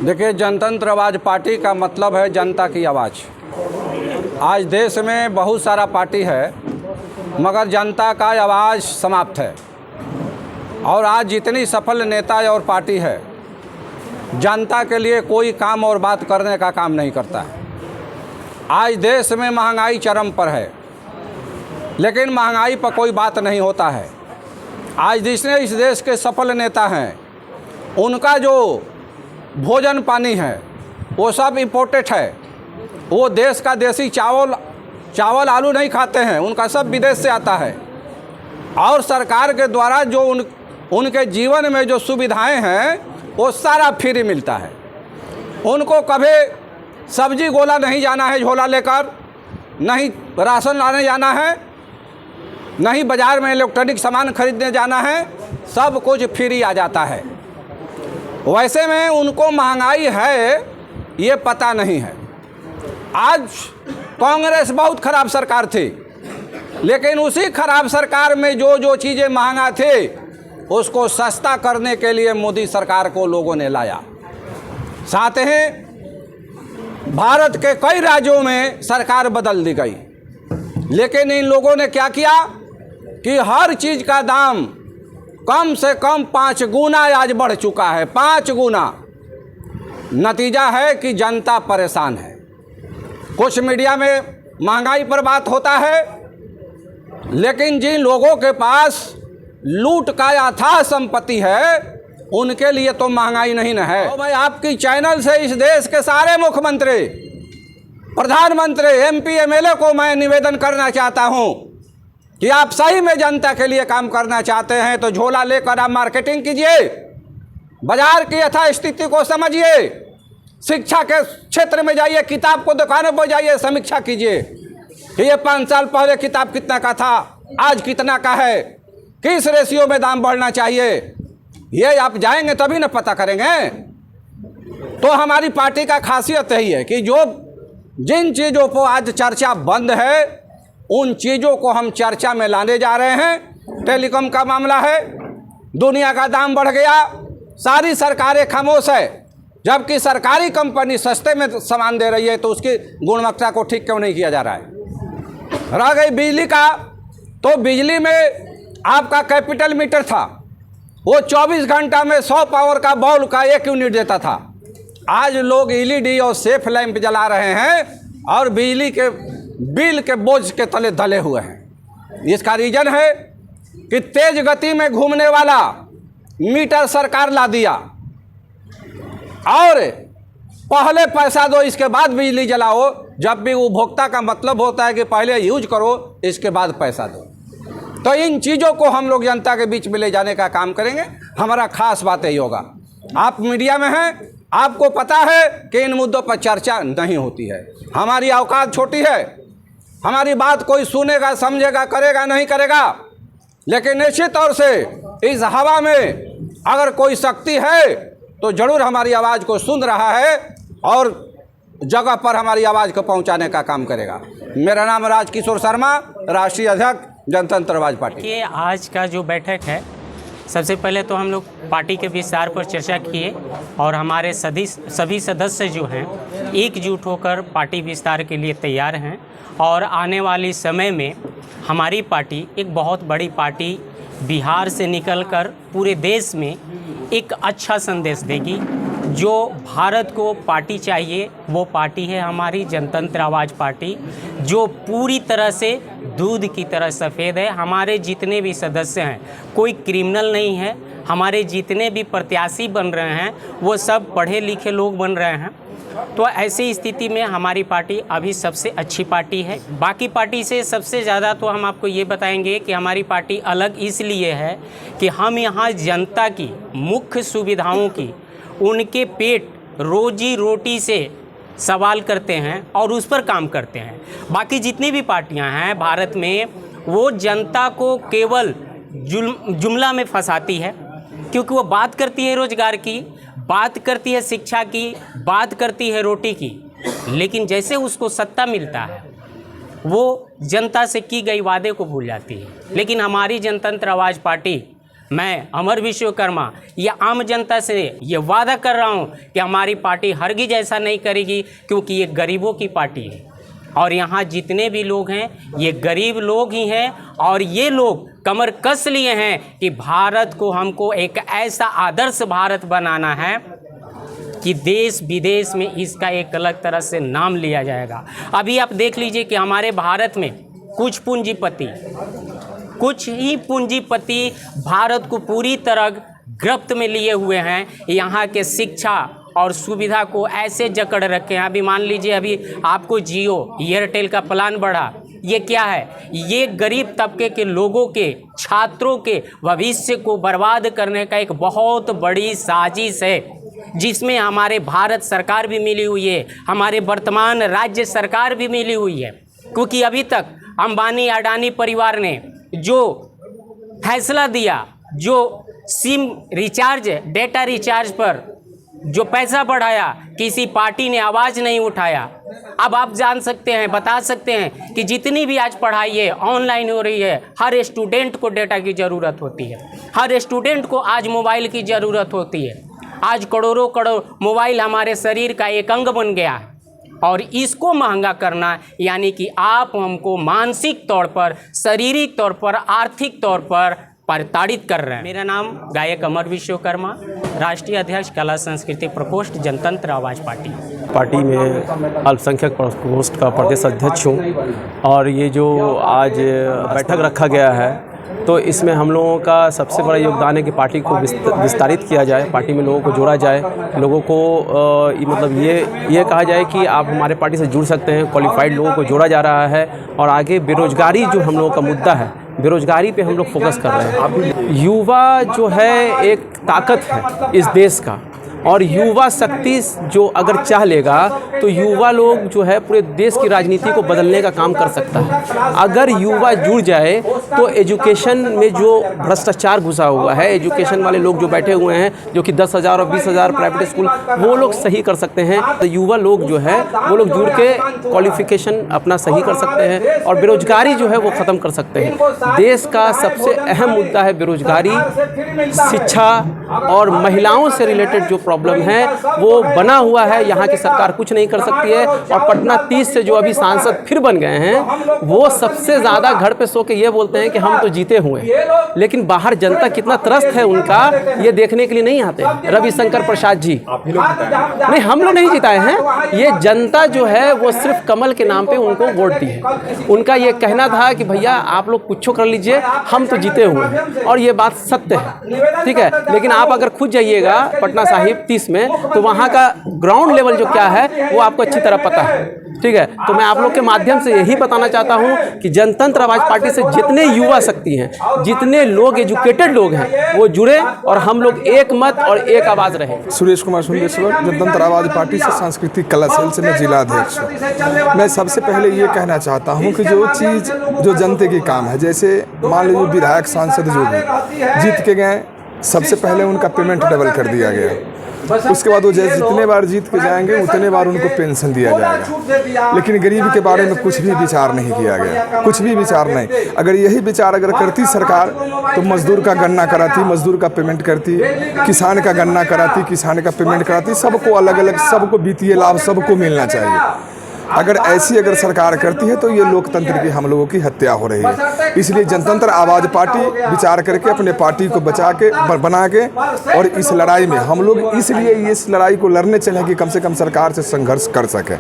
देखिए, जनतंत्र आवाज़ पार्टी का मतलब है जनता की आवाज़। आज देश में बहुत सारा पार्टी है, मगर जनता का आवाज़ समाप्त है। और आज जितनी सफल नेता और पार्टी है, जनता के लिए कोई काम और बात करने का काम नहीं करता है। आज देश में महंगाई चरम पर है, लेकिन महंगाई पर कोई बात नहीं होता है। आज जिसने इस देश के सफल नेता हैं, उनका जो भोजन पानी है वो सब इम्पोर्टेड है। वो देश का देसी चावल आलू नहीं खाते हैं, उनका सब विदेश से आता है। और सरकार के द्वारा जो उनके जीवन में जो सुविधाएं हैं वो सारा फ्री मिलता है। उनको कभी सब्जी गोला नहीं जाना है झोला लेकर, नहीं राशन लाने जाना है, नहीं बाज़ार में इलेक्ट्रॉनिक सामान खरीदने जाना है, सब कुछ फ्री आ जाता है। वैसे में उनको महंगाई है ये पता नहीं है। आज कांग्रेस बहुत ख़राब सरकार थी, लेकिन उसी खराब सरकार में जो चीज़ें महंगा थे उसको सस्ता करने के लिए मोदी सरकार को लोगों ने लाया। साथ ही भारत के कई राज्यों में सरकार बदल दी गई, लेकिन इन लोगों ने क्या किया कि हर चीज़ का दाम कम से कम 5 गुना आज बढ़ चुका है, 5 गुना। नतीजा है कि जनता परेशान है। कुछ मीडिया में महंगाई पर बात होता है, लेकिन जिन लोगों के पास लूट का अथाह संपत्ति है उनके लिए तो महंगाई नहीं न है। तो मैं आपकी चैनल से इस देश के सारे मुख्यमंत्री, प्रधानमंत्री, MP, MLA को मैं निवेदन करना चाहता हूं कि आप सही में जनता के लिए काम करना चाहते हैं तो झोला लेकर आप मार्केटिंग कीजिए, बाजार की यथास्थिति को समझिए, शिक्षा के क्षेत्र में जाइए, किताब को दुकानों पर जाइए, समीक्षा कीजिए कि ये 5 साल पहले किताब कितना का था, आज कितना का है, किस रेशियो में दाम बढ़ना चाहिए। ये आप जाएंगे तभी ना पता करेंगे। तो हमारी पार्टी का खासियत यही है कि जिन चीज़ों पर आज चर्चा बंद है उन चीज़ों को हम चर्चा में लाने जा रहे हैं। टेलीकॉम का मामला है, दुनिया का दाम बढ़ गया, सारी सरकारें खामोश है, जबकि सरकारी कंपनी सस्ते में सामान दे रही है तो उसकी गुणवत्ता को ठीक क्यों नहीं किया जा रहा है। रह गई बिजली का, तो बिजली में आपका कैपिटल मीटर था, वो 24 घंटा में 100 पावर का बॉल का 1 यूनिट देता था। आज लोग LED और सेफ लैंप जला रहे हैं और बिजली के बिल के बोझ के तले दले हुए हैं। इसका रीजन है कि तेज गति में घूमने वाला मीटर सरकार ला दिया और पहले पैसा दो इसके बाद बिजली जलाओ, जब भी उपभोक्ता का मतलब होता है कि पहले यूज करो इसके बाद पैसा दो। तो इन चीज़ों को हम लोग जनता के बीच में ले जाने का काम करेंगे। हमारा खास बात यही होगा। आप मीडिया में हैं, आपको पता है कि इन मुद्दों पर चर्चा नहीं होती है। हमारी औकात छोटी है, हमारी बात कोई सुनेगा, समझेगा, करेगा नहीं करेगा, लेकिन निश्चित तौर से इस हवा में अगर कोई शक्ति है तो ज़रूर हमारी आवाज़ को सुन रहा है और जगह पर हमारी आवाज़ को पहुंचाने का काम करेगा। मेरा नाम राजकिशोर शर्मा, राष्ट्रीय अध्यक्ष जनतंत्र आवाज़ पार्टी। कि आज का जो बैठक है, सबसे पहले तो हम लोग पार्टी के विस्तार पर चर्चा किए और हमारे सभी सदस्य जो हैं एकजुट होकर पार्टी विस्तार के लिए तैयार हैं। और आने वाली समय में हमारी पार्टी एक बहुत बड़ी पार्टी बिहार से निकलकर पूरे देश में एक अच्छा संदेश देगी। जो भारत को पार्टी चाहिए वो पार्टी है हमारी जनतंत्र आवाज़ पार्टी, जो पूरी तरह से दूध की तरह सफ़ेद है। हमारे जितने भी सदस्य हैं कोई क्रिमिनल नहीं है। हमारे जितने भी प्रत्याशी बन रहे हैं वो सब पढ़े लिखे लोग बन रहे हैं। तो ऐसी स्थिति में हमारी पार्टी अभी सबसे अच्छी पार्टी है। बाकी पार्टी से सबसे ज़्यादा तो हम आपको ये बताएंगे कि हमारी पार्टी अलग इसलिए है कि हम यहाँ जनता की मुख्य सुविधाओं की, उनके पेट रोजी रोटी से सवाल करते हैं और उस पर काम करते हैं। बाकी जितनी भी पार्टियां हैं भारत में वो जनता को केवल जुमला में फंसाती है, क्योंकि वो बात करती है रोजगार की, बात करती है शिक्षा की, बात करती है रोटी की, लेकिन जैसे उसको सत्ता मिलता है वो जनता से की गई वादे को भूल जाती है। लेकिन हमारी जनतंत्र आवाज़ पार्टी मैं अमर विश्वकर्मा ये आम जनता से ये वादा कर रहा हूँ कि हमारी पार्टी हरगिज ऐसा नहीं करेगी, क्योंकि ये गरीबों की पार्टी है और यहाँ जितने भी लोग हैं ये गरीब लोग ही हैं और ये लोग कमर कस लिए हैं कि भारत को हमको एक ऐसा आदर्श भारत बनाना है कि देश विदेश में इसका एक अलग तरह से नाम लिया जाएगा। अभी आप देख लीजिए कि हमारे भारत में कुछ ही पूंजीपति भारत को पूरी तरह गिरफ्त में लिए हुए हैं। यहाँ के शिक्षा और सुविधा को ऐसे जकड़ रखे हैं। अभी मान लीजिए अभी आपको जियो एयरटेल का प्लान बढ़ा, ये क्या है? ये गरीब तबके के लोगों के, छात्रों के भविष्य को बर्बाद करने का एक बहुत बड़ी साजिश है, जिसमें हमारे भारत सरकार भी मिली हुई है, हमारे वर्तमान राज्य सरकार भी मिली हुई है। क्योंकि अभी तक अंबानी अडानी परिवार ने जो फैसला दिया, जो सिम रिचार्ज, डेटा रिचार्ज पर जो पैसा बढ़ाया, किसी पार्टी ने आवाज़ नहीं उठाया। अब आप जान सकते हैं, बता सकते हैं कि जितनी भी आज पढ़ाई है ऑनलाइन हो रही है, हर स्टूडेंट को डेटा की ज़रूरत होती है, हर स्टूडेंट को आज मोबाइल की ज़रूरत होती है। आज करोड़ों मोबाइल हमारे शरीर का एक अंग बन गया है और इसको महंगा करना यानी कि आप हमको मानसिक तौर पर, शारीरिक तौर पर, आर्थिक तौर पर प्रताड़ित कर रहे हैं। मेरा नाम गायक अमर विश्वकर्मा, राष्ट्रीय अध्यक्ष कला संस्कृति प्रकोष्ठ जनतंत्र आवाज़ पार्टी में अल्पसंख्यक प्रकोष्ठ का प्रदेश अध्यक्ष हूँ। और ये जो आज बैठक रखा गया है तो इसमें हम लोगों का सबसे बड़ा योगदान है कि पार्टी को विस्तारित किया जाए, पार्टी में लोगों को जोड़ा जाए, लोगों को मतलब ये कहा जाए कि आप हमारे पार्टी से जुड़ सकते हैं। क्वालिफाइड लोगों को जोड़ा जा रहा है और आगे बेरोजगारी जो हम लोगों का मुद्दा है, बेरोजगारी पे हम लोग फोकस कर रहे हैं। युवा जो है एक ताकत है इस देश का, और युवा शक्ति जो अगर चाह लेगा तो युवा लोग जो है पूरे देश की राजनीति को बदलने का काम कर सकता है। अगर युवा जुड़ जाए तो एजुकेशन में जो भ्रष्टाचार घुसा हुआ है, एजुकेशन वाले लोग जो बैठे हुए हैं जो कि 10,000 और 20,000 प्राइवेट स्कूल, वो लोग सही कर सकते हैं। तो युवा लोग जो है वो लोग जुड़ के क्वालिफिकेशन अपना सही कर सकते हैं और बेरोजगारी जो है वो ख़त्म कर सकते हैं। देश का सबसे अहम मुद्दा है बेरोजगारी, शिक्षा और महिलाओं से रिलेटेड जो प्रॉब्लम है वो बना हुआ है। यहाँ की सरकार कुछ नहीं कर सकती है। और पटना 30 से जो अभी सांसद फिर बन गए हैं वो सबसे ज़्यादा घर पे सो के ये बोलते हैं कि हम तो जीते हुए हैं, लेकिन बाहर जनता कितना त्रस्त है उनका ये देखने के लिए नहीं आते। रविशंकर प्रसाद जी, नहीं हम लोग नहीं जिताए हैं, ये जनता जो है वो सिर्फ कमल के नाम पे उनको वोट दी है। उनका ये कहना था कि भैया आप लोग कुछ कर लीजिए, हम तो जीते हुए हैं, और ये बात सत्य है, ठीक है। लेकिन आप अगर खुद जाइएगा पटना साहिब 30 में तो वहाँ का ग्राउंड लेवल जो क्या है वो आपको अच्छी तरह पता है, ठीक है। तो मैं आप लोग के माध्यम से यही बताना चाहता हूँ कि जनतंत्र आवाज़ पार्टी से जितने युवा शक्ति हैं, जितने लोग एजुकेटेड लोग हैं वो जुड़े और हम लोग एक मत और एक आवाज़ रहे। सुरेश कुमार सुंदेश्वर, जनतंत्र आवाज़ पार्टी से सांस्कृतिक कला सेल से मैं जिला अध्यक्ष हूँ। मैं सबसे पहले ये कहना चाहता हूँ कि जो चीज़ जो जनता की काम है, जैसे मान लीजिए विधायक सांसद जो भी जीत के गए, सबसे पहले उनका पेमेंट डबल कर दिया गया। उसके बाद वो जितने बार जीत के जाएंगे उतने बार उनको पेंशन दिया जाएगा। लेकिन गरीब के बारे में कुछ भी विचार नहीं किया गया, कुछ भी विचार नहीं। अगर यही विचार अगर करती सरकार तो मजदूर का गन्ना कराती, मजदूर का पेमेंट करती, किसान का गन्ना कराती, किसान का पेमेंट कराती, सबको अलग अलग, सबको वित्तीय लाभ सबको मिलना चाहिए। अगर ऐसी सरकार करती है तो ये लोकतंत्र की हम लोगों की हत्या हो रही है। इसलिए जनतंत्र आवाज़ पार्टी विचार करके अपने पार्टी को बचा के बना के और इस लड़ाई में हम लोग इसलिए इस लड़ाई को लड़ने चले कि कम से कम सरकार से संघर्ष कर सके।